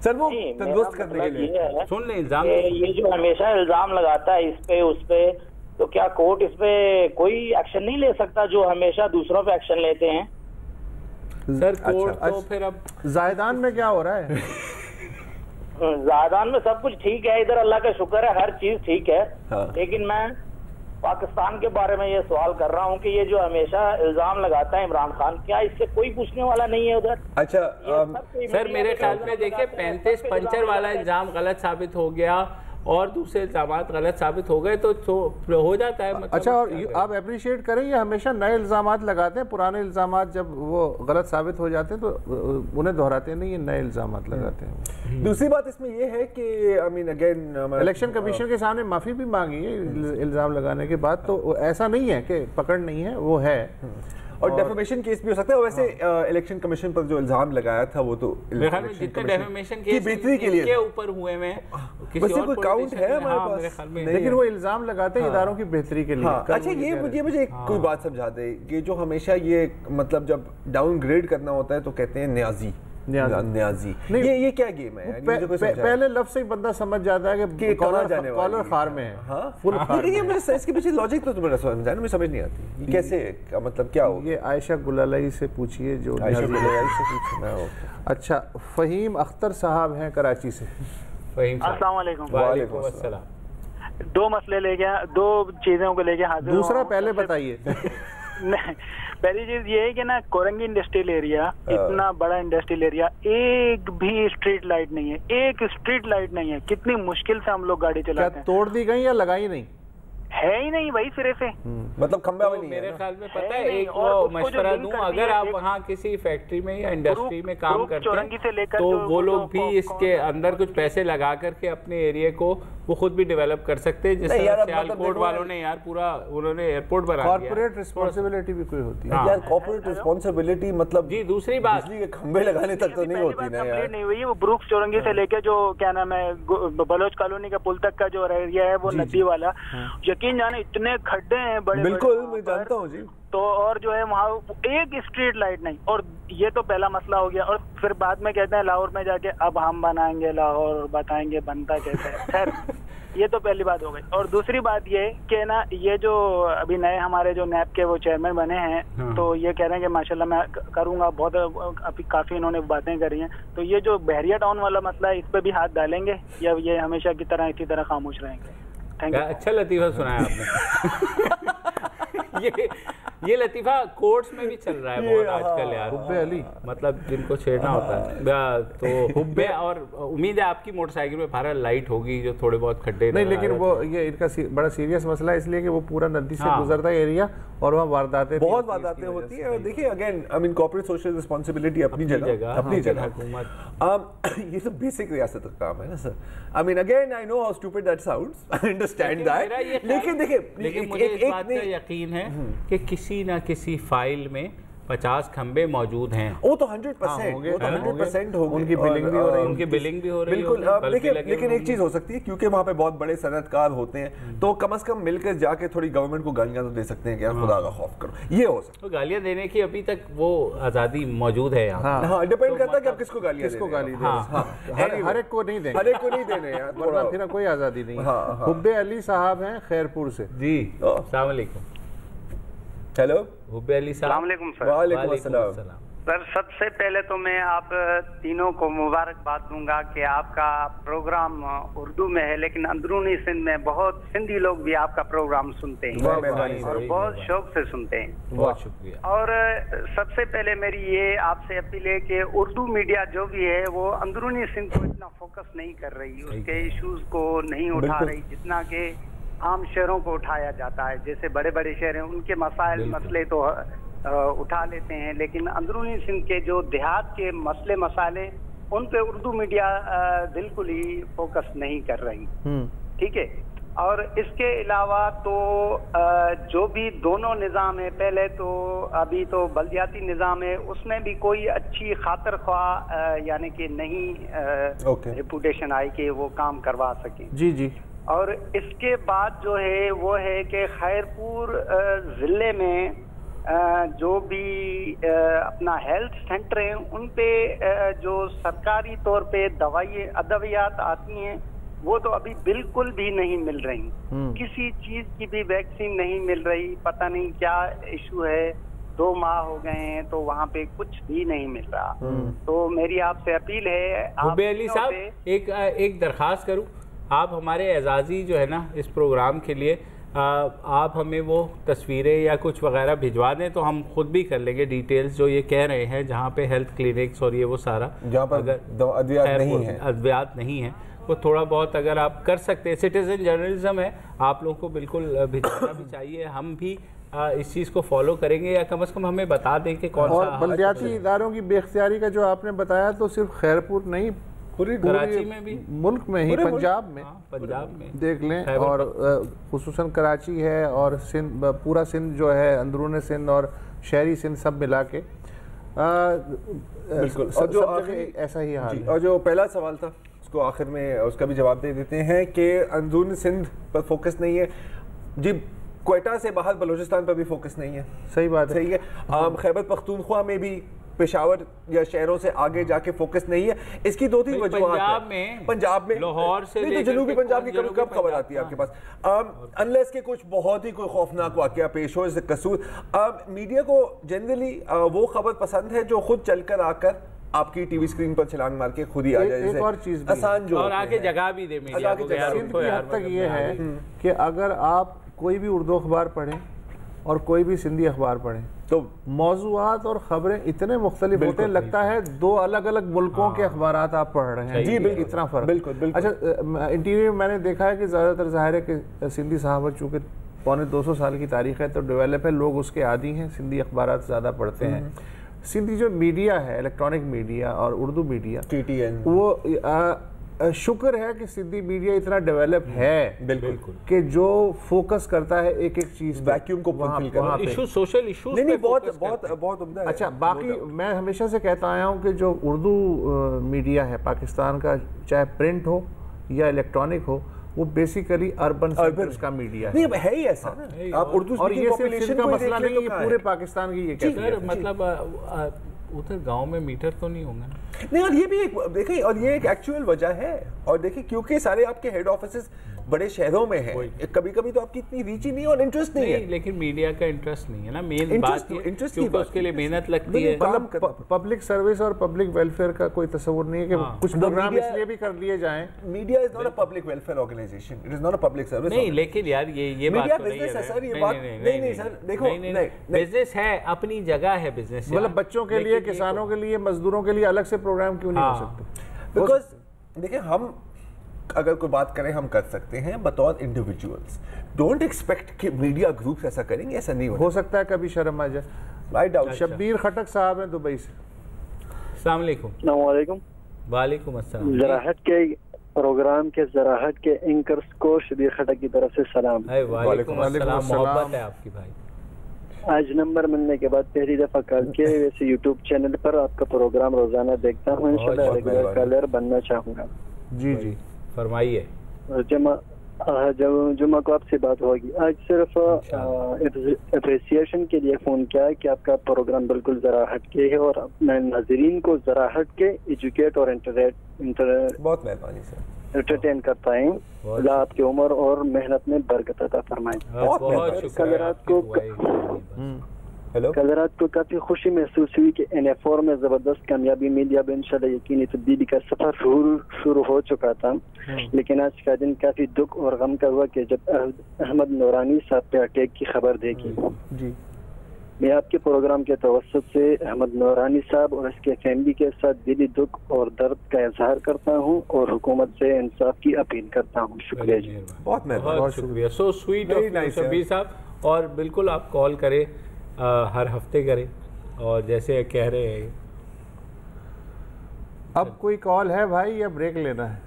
सर, वो तंदुरुस्त करने के लिए सुन ले इल्जाम। ये जो हमेशा इल्जाम लगाता है इस पे उस पे, तो क्या कोर्ट इस पे कोई एक्शन नहीं ले सकता जो हमेशा दूसरों पे एक्शन लेते हैं? सर कोर्ट तो फिर अब जायदान में क्या हो रहा है? जायदान में सब कुछ ठीक है, इधर अल्लाह का शुक्र है, हर चीज ठीक है। लेकिन मैं पाकिस्तान के बारे में ये सवाल कर रहा हूँ कि ये जो हमेशा इल्जाम लगाता है इमरान खान, क्या इससे कोई पूछने वाला नहीं है उधर? अच्छा सर, मेरे ख्याल में देखिए 35 पंचर वाला इल्जाम गलत साबित हो गया और दूसरे इल्जामात गलत साबित हो गए तो हो जाता है। मतलब अच्छा, और आप अप्रिशिएट करें, ये हमेशा नए इल्जामात लगाते हैं, पुराने इल्जामात जब वो गलत साबित हो जाते हैं तो उन्हें दोहराते नहीं, ये नए इल्जामात लगाते हैं। दूसरी बात इसमें ये है कि I mean again election commission के सामने माफी भी मांगी है इल्जाम लगाने के बाद, तो ऐसा नहीं है कि पकड़ नहीं है, वो है। और डेफेमेशन केस भी हो सकता है। वैसे इलेक्शन कमीशन पर जो इल्जाम लगाया था वो तो जितने डेफेमेशन केस बेहतरी के लिए ऊपर हुए में वैसे कोई काउंट है हमारे पास, लेकिन वो इल्जाम लगाते हैं इदारों की बेहतरी के लिए। अच्छा, ये मुझे एक कोई बात समझा दे कि जो हमेशा ये मतलब जब डाउनग्रेड करना होता है तो कहते हैं न्याजी। ये क्या गेम है? पहले लफ्ज से ही बंदा समझ जाता है कि कॉलर खार में है। इसके पीछे लॉजिक तो तुम्हें समझाना मुझे समझ नहीं आती, कैसे मतलब क्या हो? ये आयशा गुलालाई से पूछिए, जो आयशा गुलालाई से पूछना। अच्छा, फहीम अख्तर साहब हैं कराची से। अस्सलाम वालेकुम। वालेकुम अस्सलाम। दो मसले लेके, दो चीजों को लेके हाजिर। दूसरा पहले बताइए। पहली चीज ये है कि ना, कोरंगी इंडस्ट्रियल एरिया, इतना बड़ा इंडस्ट्रियल एरिया, एक भी स्ट्रीट लाइट नहीं है, एक स्ट्रीट लाइट नहीं है। कितनी मुश्किल से हम लोग गाड़ी चलाते हैं। तोड़ दी गई या लगाई नहीं? है ही नहीं भाई सिरे से, मतलब खंभा भी नहीं है। मेरे ख्याल में पता है, एक वो मशवरा दूं, अगर आप वहाँ किसी फैक्ट्री में या इंडस्ट्री में काम करते हैं तो वो लोग भी इसके अंदर कुछ पैसे लगा करके अपने एरिया को वो खुद भी डेवलप कर सकते हैं। जैसे सियालकोट वालों ने यार पूरा उन्होंने एयरपोर्ट बना दिया। कॉर्पोरेट रिस्पांसिबिलिटी भी कोई होती है यार, कॉर्पोरेट रिस्पांसिबिलिटी मतलब जी। दूसरी बात, बिजली के खंभे लगाने तक तो नहीं होती ना यार। नहीं हुई वो ब्रुक्स चौरंगी से लेके जो क्या नाम है बलोच कॉलोनी का पुल तक का जो एरिया है वो नदी वाला, यकीन जाने इतने खड्डे हैं बड़े। बिल्कुल, मैं जानता हूँ जी। तो और जो है वहाँ एक स्ट्रीट लाइट नहीं, और ये तो पहला मसला हो गया। और फिर बाद में कहते हैं लाहौर में जाके अब हम बनाएंगे लाहौर, बताएंगे बनता कैसे है। खैर ये तो पहली बात हो गई। और दूसरी बात ये कि ना, ये जो अभी नए हमारे जो नैब के वो चेयरमैन बने हैं, तो ये कह रहे हैं कि माशाल्लाह मैं करूंगा, बहुत अभी काफी इन्होंने बातें करी हैं। तो ये जो बहरिया टाउन वाला मसला है, इस पे भी हाथ डालेंगे या ये हमेशा की तरह इसी तरह खामोश रहेंगे? Thank you. अच्छा लतीफा सुनाया आपने। ये लतीफा कोर्ट्स में भी चल रहा है बहुत आजकल यार। हुब्बे अली मतलब जिनको छेड़ना होता है तो हुब्बे, और उम्मीद है आपकी मोटरसाइकिल में भारत लाइट होगी जो थोड़े बहुत खड्डे नहीं, लेकिन वो ये इनका बड़ा सीरियस मसला है, इसलिए कि वो पूरा नदी से गुजरता है एरिया और वहाँ वारदातें, बहुत वारदातें होती है। और देखिए again I mean corporate social responsibility अपनी जगह हुकूमत, ये तो बेसिक रियासत का काम है ना sir. I mean again I know how stupid that sounds, I understand that, लेकिन देखिए मुझे इस बात का यकीन है कि किसी ना किसी फाइल में 50 खंबे मौजूद हैं। वो तो 100% होंगे, उनकी बिलिंग भी हो रही है, उनकी बिलिंग भी हो रही है। बिल्कुल। देखिए लेकिन एक चीज हो सकती है, क्योंकि वहाँ पे बहुत बड़े सनतकार होते हैं, तो कम से कम मिलकर जाके थोड़ी गवर्नमेंट को गालियां तो दे सकते हैं कि यार खुदा का खौफ करो, ये हो सकता है। तो गालियां देने की अभी तक वो आज़ादी मौजूद है यहाँ। हाँ, डिपेंड करता है कि आप किसको गाली दे रहे हैं। हर एक को नहीं देंगे, हर एक को नहीं देने यार, वरना फिर कोई आज़ादी नहीं। हुब्बे अली साहब हैं खैरपुर से। जी, अस्सलाम वालेकुम। हेलो हुब्बे अली साहब। वालेकुम सर। वालेकुम अस्सलाम सर, सबसे पहले तो मैं आप तीनों को मुबारकबाद दूंगा कि आपका प्रोग्राम उर्दू में है, लेकिन अंदरूनी सिंध में बहुत सिंधी लोग भी आपका प्रोग्राम सुनते हैं और बहुत शौक से सुनते हैं। बहुत शुक्रिया। और सबसे पहले मेरी ये आपसे अपील है कि उर्दू मीडिया जो भी है वो अंदरूनी सिंध को इतना फोकस नहीं कर रही, उसके इश्यूज को नहीं उठा रही जितना कि आम शहरों को उठाया जाता है। जैसे बड़े बड़े शहर हैं उनके मसले तो उठा लेते हैं, लेकिन अंदरूनी सिंध के जो देहात के मसले मसाले उन पे उर्दू मीडिया बिल्कुल ही फोकस नहीं कर रही। ठीक है। और इसके अलावा तो जो भी दोनों निज़ाम है, पहले तो अभी तो बल्दियाती निज़ाम है, उसमें भी कोई अच्छी खातर ख्वाह यानी कि नहीं रेपुटेशन आई कि वो काम करवा सके। जी जी। और इसके बाद जो है वो है कि खैरपुर ज़िले में जो भी अपना हेल्थ सेंटर है उन पे जो सरकारी तौर पे अद्वियात आती हैं वो तो अभी बिल्कुल भी नहीं मिल रही। किसी चीज की भी वैक्सीन नहीं मिल रही, पता नहीं क्या इशू है। 2 माह हो गए हैं तो वहाँ पे कुछ भी नहीं मिल रहा। तो मेरी आपसे अपील है, हुब्बे अली साहब, एक दरख्वास्त करूँ, आप हमारे एजाजी जो है ना इस प्रोग्राम के लिए आप हमें वो तस्वीरें या कुछ वगैरह भिजवा दें तो हम खुद भी कर लेंगे डिटेल्स जो ये कह रहे हैं, जहाँ पे हेल्थ क्लिनिक्स और ये वो सारा जहाँ पर अद्वियात नहीं है वो थोड़ा बहुत अगर आप कर सकते हैं। सिटीजन जर्नलिज्म है, आप लोगों को बिल्कुल भिजवाना भी चाहिए। हम भी इस चीज़ को फॉलो करेंगे या कम से कम हमें बता दें कि कौन सा। बल्दियाती इदारों की बेख्तियारी का जो आपने बताया तो सिर्फ खैरपुर नहीं, पूरी कराची में भी, मुल्क में ही, पंजाब में देख लें, और खुसूसन कराची है और सिंध, पूरा सिंध जो है, अंदरून सिंध और शहरी सिंध सब मिला के बिल्कुल। और जो ऐसा ही हाल है। और जो पहला सवाल था उसको आखिर में उसका भी जवाब दे देते हैं कि अंदरून सिंध पर फोकस नहीं है जी, क्वेटा से बाहर बलूचिस्तान पर भी फोकस नहीं है। सही बात है, सही है। खैबर पख्तूनख्वा में भी पेशावर या शहरों से आगे जाके फोकस नहीं है। इसकी 2-3 वजूहात हैं। पंजाब में लाहौर से नहीं तो जनूबी पंजाब की कब खबर आती है आपके पास, अनलेस के कुछ बहुत ही कोई खौफनाक वाकया पेश हो, जैसे कसूर। मीडिया को जनरली वो खबर पसंद है जो खुद चलकर आकर आपकी टीवी स्क्रीन पर छलांग मार के खुद ही आ जाए। एक और चीज आसान जो और आगे जगह भी दे मीडिया को। हद तक ये है कि अगर आप कोई भी उर्दू अखबार पढ़ें और कोई भी सिंधी अखबार पढ़ें तो मौज़ूआत और खबरें इतने मुख्तलिफ होते हैं, लगता है 2 अलग अलग मुल्कों के अखबारात आप पढ़ रहे हैं। जी बिल्कुल, इतना फर्क। बिल्कुल। अच्छा, इंटरव्यू में मैंने देखा है कि ज़्यादातर ज़ाहिर है कि सिंधी सहाफ़त चूँकि पौने 200 साल की तारीख है तो डेवलप है, लोग उसके आदी हैं, सिंधी अखबारात ज़्यादा पढ़ते हैं। सिंधी जो मीडिया है, इलेक्ट्रॉनिक मीडिया और उर्दू मीडिया, TTN, वो शुक्र है कि सिंधी मीडिया इतना डेवलप है बिल्कुल कि जो फोकस करता है एक चीज, वैक्यूम को वहाँ इशू, सोशल इशूज नहीं बहुत उम्दा है। अच्छा, बाकी मैं हमेशा से कहता आया हूँ कि जो उर्दू मीडिया है पाकिस्तान का, चाहे प्रिंट हो या इलेक्ट्रॉनिक हो, वो बेसिकली अर्बन का मीडिया है। नहीं है ही ऐसा ना, आप उर्दू और ये सिर्फ का मसला नहीं, ये पूरे पाकिस्तान की ये कहते मतलब उधर गांव में मीटर तो नहीं होंगे नहीं। और ये भी एक देखिए, और ये एक एक्चुअल वजह है। और देखिए क्योंकि सारे आपके हेड ऑफिसेस बड़े शहरों में है, कभी कभी तो आपकी इतनी रीच ही नहीं और इंटरेस्ट नहीं है। लेकिन मीडिया का इंटरेस्ट नहीं है ना, मेन बात इंटरेस्ट की, उसके लिए मेहनत लगती है। पब्लिक सर्विस और पब्लिक वेलफेयर का कोई तस्वुर नहीं है कि कुछ प्रोग्राम इसलिए भी कर लिए जाएं। Media is not a public welfare organisation, it is not a public service. नहीं, लेकिन यार ये बात तो नहीं है सर, ये बात नहीं सर, देखो बिजनेस है, अपनी जगह है बिजनेस। मतलब बच्चों के लिए, किसानों के लिए, मजदूरों के लिए अलग से प्रोग्राम क्यों नहीं हो सकते? बिकॉज देखिए, हम अगर कोई बात करें हम कर सकते हैं बतौर इंडिविजुअल्स। डोंट एक्सपेक्ट कि मीडिया ग्रुप्स ऐसा करेंगे, ऐसा नहीं हो सकता है, कभी शर्म आ जाए। I doubt. शब्बीर खटक साहब हैं दुबई से। अस्सलाम वालेकुम। वालेकुम अस्सलाम। ज़राअत के प्रोग्राम के ज़राअत के एंकर्स को शब्बीर खटक की तरफ से सलाम। वालेकुम अस्सलाम, मोहब्बत है आपकी भाई। आज नंबर मिलने के बाद पहली दफा कॉल किया। वैसे यूट्यूब चैनल पर आपका प्रोग्राम रोजाना देखता हूँ, इंशाल्लाह रेगुलर कॉलर बनना चाहूँगा। जी जी फरमाइए। जुम्मा को आपसे बात होगी। आज सिर्फ अप्रिसिएशन के लिए फोन किया है कि आपका प्रोग्राम बिल्कुल जरा हटके है और मैं नाजरीन को जरा हटके एजुकेट और बहुत मेहरबानी सर एंटरटेन करता है। अल्लाह आपकी उम्र और मेहनत में बरकत अता फरमाए। कल रात को काफी खुशी महसूस हुई कि NF4 में जबरदस्त कामयाबी मिली। अब इंशाल्लाह यकीनी तब्दीली का सफर शुरू हो चुका था, लेकिन आज का दिन काफी दुख और गम का हुआ कि जब अहमद नूरानी साहब पे अटैक की खबर देखी। जी मैं आपके प्रोग्राम के तवस्सुत से अहमद नूरानी साहब और उसके फैमिली के साथ दिली दुख और दर्द का इजहार करता हूँ और हुकूमत से इंसाफ की अपील करता हूँ। शुक्रिया जी, बहुत शुक्रिया। सो स्वीट ऑफ शब्बीर साहब। और बिल्कुल आप कॉल करें, हर हफ्ते करें, और जैसे कह रहे हैं। अब कोई कॉल है भाई या ब्रेक लेना है?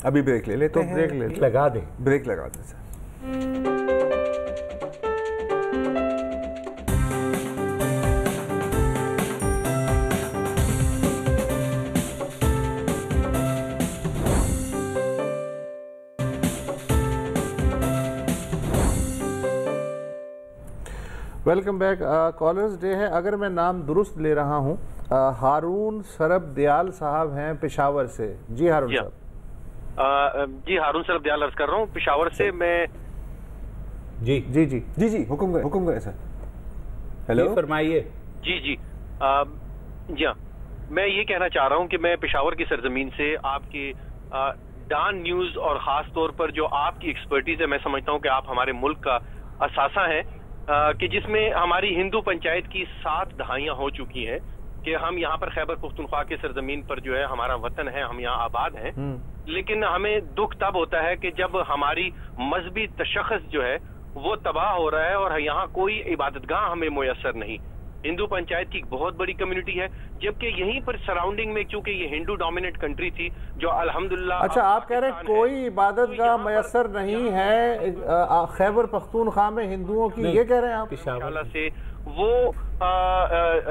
अभी ब्रेक ले लेते हैं। तो ब्रेक ले लगा दें, ब्रेक लगा दें sir. Welcome back. Callers day है। अगर मैं नाम दुरुस्त ले रहा हूँ, हारून सरब दयाल साहब हैं पेशावर से। जी हारून साहब। जी हारून सरब दयाल अर्ज कर रहा हूँ पेशावर से। मैं जी जी जी जी जी हुक्म करें सर। हेलो फरमाइए। जी जी जी हाँ, मैं ये कहना चाह रहा हूँ कि मैं पेशावर की सरजमीन से आपके डान न्यूज और खास तौर पर जो आपकी एक्सपर्टीज है, मैं समझता हूँ कि आप हमारे मुल्क का असासा हैं, कि जिसमें हमारी हिंदू पंचायत की 7 दहाइयां हो चुकी हैं कि हम यहाँ पर खैबर पुख्तनख्वा के सरजमीन पर जो है हमारा वतन है, हम यहाँ आबाद हैं। लेकिन हमें दुख तब होता है कि जब हमारी मजहबी तशख़्ख़ुस जो है वो तबाह हो रहा है और यहाँ कोई इबादतगाह हमें मुयस्सर नहीं। हिंदू पंचायत की बहुत बड़ी कम्युनिटी है, जबकि यहीं पर सराउंडिंग में क्योंकि ये हिंदू डोमिनेट कंट्री थी जो अल्हम्दुलिल्लाह। अच्छा, आप कह रहे हैं कोई इबादतगाह मयसर नहीं है खैबर पख्तूनख्वा में हिंदुओं की, ये कह रहे हैं आप? इंशाअल्लाह से वो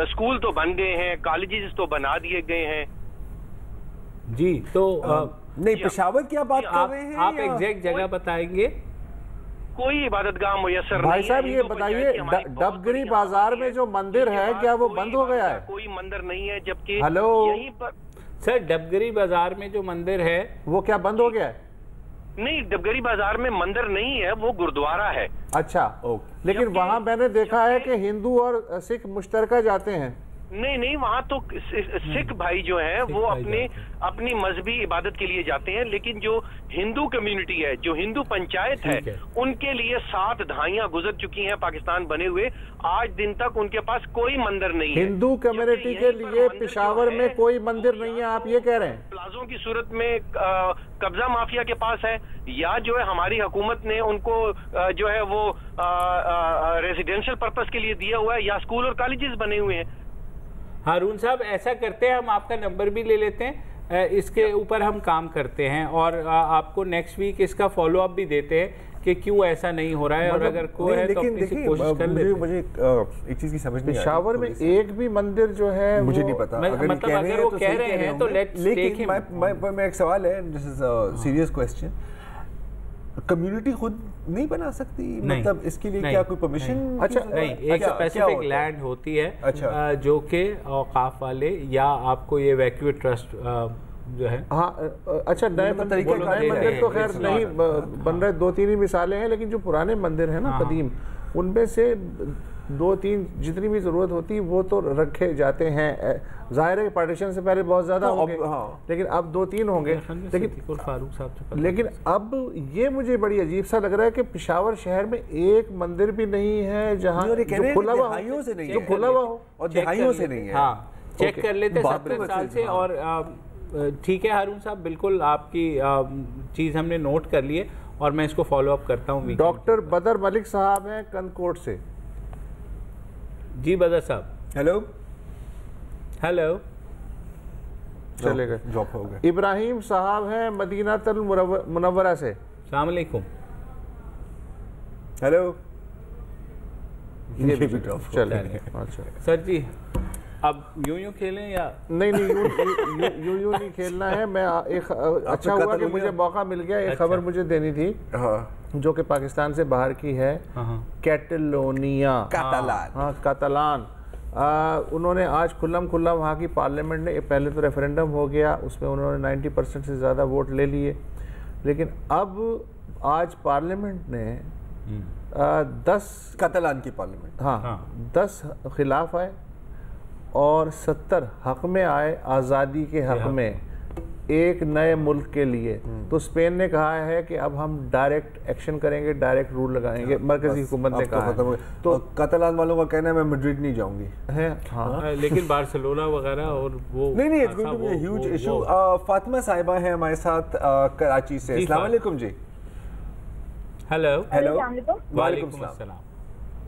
स्कूल तो बन गए हैं, कॉलेजेस तो बना दिए गए हैं। जी तो नहीं, पेशावर की आप बात कर रहे हैं? आप एग्जैक्ट जगह बताएंगे? कोई इबादतगाह मुयस्सर नहीं। भाई साहब ये बताइए, डबगरी बाजार में जो मंदिर है क्या वो बंद हो गया है? कोई मंदिर नहीं है, जबकि हेलो यहीं पर सर डबगरी बाजार में जो मंदिर है वो क्या बंद हो गया है? नहीं, डबगरी बाजार में मंदिर नहीं है, वो गुरुद्वारा है। अच्छा, लेकिन वहाँ मैंने देखा है कि हिंदू और सिख मुश्तरका जाते हैं। नहीं, वहाँ तो सिख भाई जो हैं वो अपनी मजहबी इबादत के लिए जाते हैं, लेकिन जो हिंदू कम्युनिटी है, जो हिंदू पंचायत है, उनके लिए 7 दहाइयां गुजर चुकी हैं पाकिस्तान बने हुए, आज दिन तक उनके पास कोई मंदिर नहीं है। हिंदू कम्युनिटी के लिए पेशावर में कोई मंदिर नहीं है, आप ये कह रहे हैं? प्लाजों की सूरत में कब्जा माफिया के पास है, या जो है हमारी हुकूमत ने उनको जो है वो रेजिडेंशियल पर्पस के लिए दिया हुआ है, या स्कूल और कॉलेजेस बने हुए हैं। हारून साहब ऐसा करते हैं, हम आपका नंबर भी ले लेते हैं, इसके ऊपर हम काम करते हैं और आपको नेक्स्ट वीक इसका फॉलो अप भी देते हैं कि क्यों ऐसा नहीं हो रहा है, और अगर कोई है तो अपनी से कोशिश कर लेते हैं। मुझे एक चीज की समझ नहीं आ रही, पेशावर में एक भी मंदिर जो है मुझे नहीं पता। मतलब अगर वो कह रहे हैं तो लेट्स टेक हिम। मैं एक सवाल है, this is a serious question, community खुद नहीं बना सकती? मतलब इसके लिए क्या कोई परमिशन? अच्छा नहीं, एक स्पेसिफिक लैंड होती है। अच्छा, जो कि औकाफ वाले या आपको ये वैक्यूएट ट्रस्ट जो है। हाँ अच्छा, नए मंदिर तो खैर नहीं बन रहे, 2-3 ही मिसालें हैं, लेकिन जो पुराने मंदिर हैं ना कदीम, उनमें से 2-3 जितनी भी जरूरत होती वो तो रखे जाते हैं। जाहिर है पार्टीशन से पहले बहुत ज्यादा होंगे, लेकिन अब 2-3 होंगे। लेकिन फारूक साहब, लेकिन अब ये मुझे बड़ी अजीब सा लग रहा है कि पेशावर शहर में एक मंदिर भी नहीं है जहाँ खुला हुआ हो, जो खुला हुआ हो, और दहाइयों से नहीं है। हाँ, चेक कर लेते 17 साल से। और ठीक है हारून साहब, बिल्कुल आपकी चीज़ हमने नोट कर ली है और मैं इसको फॉलो अप करता हूँ। डॉक्टर बदर मलिक साहब हैं कंदकोट से। जी बदर साहब। हेलो हेलो, चले गए, ड्रॉप हो गए। इब्राहिम साहब हैं मदीना तुल मुनव्वरा से। अस्सलाम वालेकुम। हेलो, ये भी ड्रॉप चले गए। अच्छा सर जी, अब यूं खेलें या नहीं? यूं नहीं खेलना है। मैं एक अच्छा हुआ कि मुझे मौका मिल गया। एक खबर मुझे देनी थी जो कि पाकिस्तान से बाहर की है। कैटलोनिया, कातालान, उन्होंने आज खुल्लम वहाँ की पार्लियामेंट ने, पहले तो रेफरेंडम हो गया, उसमें उन्होंने 90% से ज़्यादा वोट ले लिए, लेकिन अब आज पार्लियामेंट ने 10 कातालान की पार्लियामेंट, हाँ 10 खिलाफ आए और 70 हक में आए, आज़ादी के हक में, एक नए मुल्क के लिए। तो स्पेन ने कहा है कि अब हम डायरेक्ट एक्शन करेंगे, डायरेक्ट रूल लगाएंगे, मरकजी हुकूमत ने कहा है। तो कातालान वालों का कहना है मैं मैड्रिड नहीं जाऊंगी है। हाँ लेकिन बार्सिलोना वगैरह और वो नहीं, it's going to be a huge issue. Fatima साहिबा है हमारे साथ कराची से। अस्सलाम वालेकुम जी। हेलो। वालेकुम सलाम।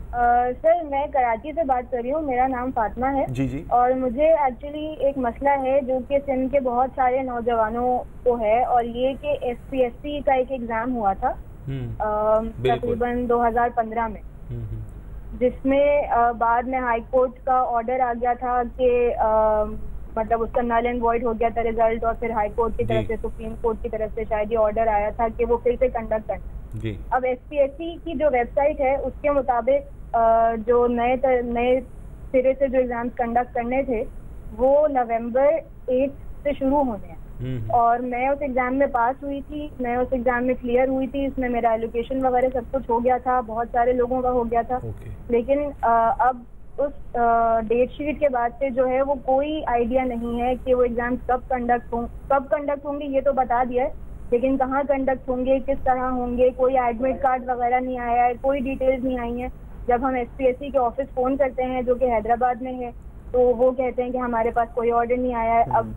सर मैं कराची से बात कर रही हूँ, मेरा नाम फातिमा है। जी। और मुझे एक्चुअली एक मसला है जो कि सिंध के बहुत सारे नौजवानों को है, और ये कि SPSC का एक एग्जाम हुआ था तकरीबन 2015 में, जिसमें बाद में हाई कोर्ट का ऑर्डर आ गया था कि मतलब उसका नल एंड वॉइड हो गया था रिजल्ट, और फिर हाई कोर्ट की तरफ से, सुप्रीम कोर्ट की तरफ से शायद ये ऑर्डर आया था कि वो फिर से कंडक्ट करना। अब SPSC की जो वेबसाइट है उसके मुताबिक जो नए सिरे से जो एग्जाम्स कंडक्ट करने थे वो नवंबर 8 से शुरू होने हैं, और मैं उस एग्जाम में पास हुई थी, मैं उस एग्जाम में क्लियर हुई थी, इसमें मेरा एलोकेशन वगैरह सब कुछ हो गया था, बहुत सारे लोगों का हो गया था। लेकिन अब उस डेट शीट के बाद से जो है वो कोई आइडिया नहीं है कि वो एग्जाम्स कब कंडक्ट होंगे, ये तो बता दिया है, लेकिन कहाँ कंडक्ट होंगे, किस तरह होंगे, कोई एडमिट कार्ड वगैरह नहीं आया है, कोई डिटेल्स नहीं आई है। जब हम SPSC के ऑफिस फोन करते हैं जो कि हैदराबाद में है, तो वो कहते हैं कि हमारे पास कोई ऑर्डर नहीं आया है। अब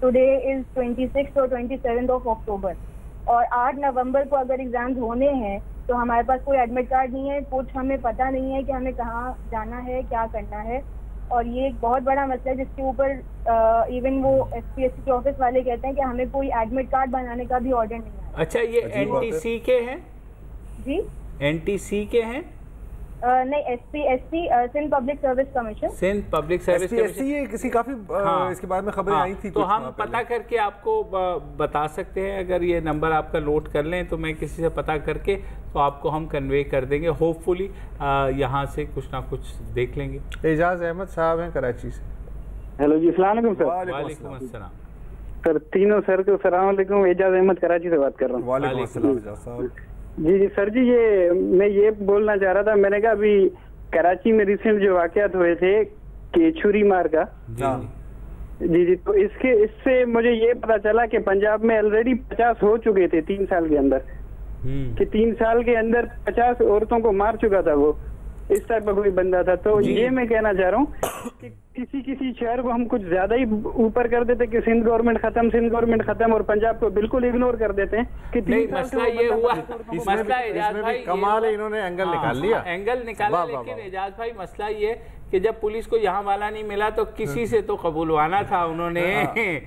टुडे इज 26 और 27 ऑफ अक्टूबर, और 8 नवंबर को अगर एग्जाम्स होने हैं तो हमारे पास कोई एडमिट कार्ड नहीं है, कुछ हमें पता नहीं है कि हमें कहाँ जाना है, क्या करना है। और ये एक बहुत बड़ा मसला है जिसके ऊपर इवन वो SPSC के ऑफिस वाले कहते हैं कि हमें कोई एडमिट कार्ड बनाने का भी ऑर्डर नहीं है। अच्छा, ये NTC के हैं? जी, NTC के हैं? नहीं, SPSC Sindh public service commission. Sindh public service commission, ये किसी काफी इसके बारे में खबरें आई थी, तो हम पता करके आपको बता सकते हैं। अगर ये नंबर आपका नोट कर लें तो मैं किसी से पता करके तो आपको हम कन्वे कर देंगे। होपफुली यहाँ से कुछ ना कुछ देख लेंगे। एजाज अहमद साहब हैं कराची से। हेलो जी, अस्सलाम वालेकुम सर। वालेकुम अस्सलाम सर। तीनों सर को अस्सलाम वालेकुम। एजाज अहमद कराची से बात कर रहा हूँ। वालेकुम अस्सलाम एजाज साहब। जी सर जी, ये मैं ये बोलना चाह रहा था, मैंने कहा अभी कराची में रिसेंट जो वाकयात हुए थे कि छुरी मार का, जी, तो इससे मुझे ये पता चला कि पंजाब में ऑलरेडी 50 हो चुके थे 3 साल के अंदर, कि 3 साल के अंदर 50 औरतों को मार चुका था वो, इस टाइप का कोई बंदा था। तो ये मैं कहना चाह रहा हूँ कि किसी शहर को हम कुछ ज्यादा ही ऊपर कर देते कि सिंध गवर्नमेंट खत्म, और पंजाब को बिल्कुल इग्नोर कर देते हैं कि मसला ये हुआ, मसला एजाज भाई कमाल है, इन्होंने एंगल निकाल लिया, एंगल निकाला। लेकिन एजाज भाई मसला ये कि जब पुलिस को यहाँ वाला नहीं मिला तो किसी से तो कबूलवाना था उन्होंने।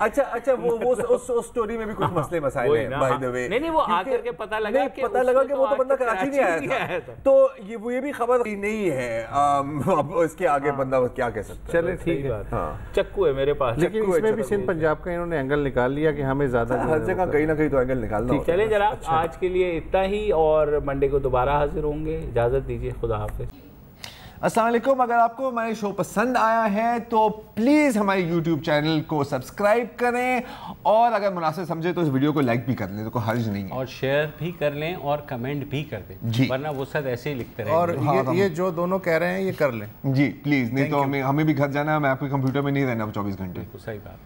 अच्छा, वो उस स्टोरी में भी कुछ मसले मसाइल हैं बाय द वे। नहीं, वो आकर के पता लगा कि वो तो बंदा कराची नहीं आया था, तो ये भी खबर नहीं है। अब इसके आगे बंदा क्या कह सकता है। चले ठीक है, चक्कू है मेरे पास, लेकिन इसमें भी सिंध पंजाब का इन्होंने एंगल निकाल लिया कि हमें ज्यादा हर जगह कहीं ना कहीं तो एंगल निकालना। चले जनाब, आज के लिए इतना ही, और मंडे को दोबारा हाजिर होंगे। इजाजत दीजिए, खुदा हाफिज। अस्सलाम वालेकुम। अगर आपको हमारे शो पसंद आया है तो प्लीज़ हमारे यूट्यूब चैनल को सब्सक्राइब करें और अगर मुनासिब समझे तो इस वीडियो को लाइक भी कर लें, तो कोई हर्ज नहीं है, और शेयर भी कर लें और कमेंट भी कर दें जी, वरना वो सब ऐसे ही लिखते रहेंगे। और ये जो दोनों कह रहे हैं ये कर लें जी प्लीज़, नहीं तो हमें भी घर जाना है, मैं आपके कंप्यूटर में नहीं रहना 24 घंटे। सही बात।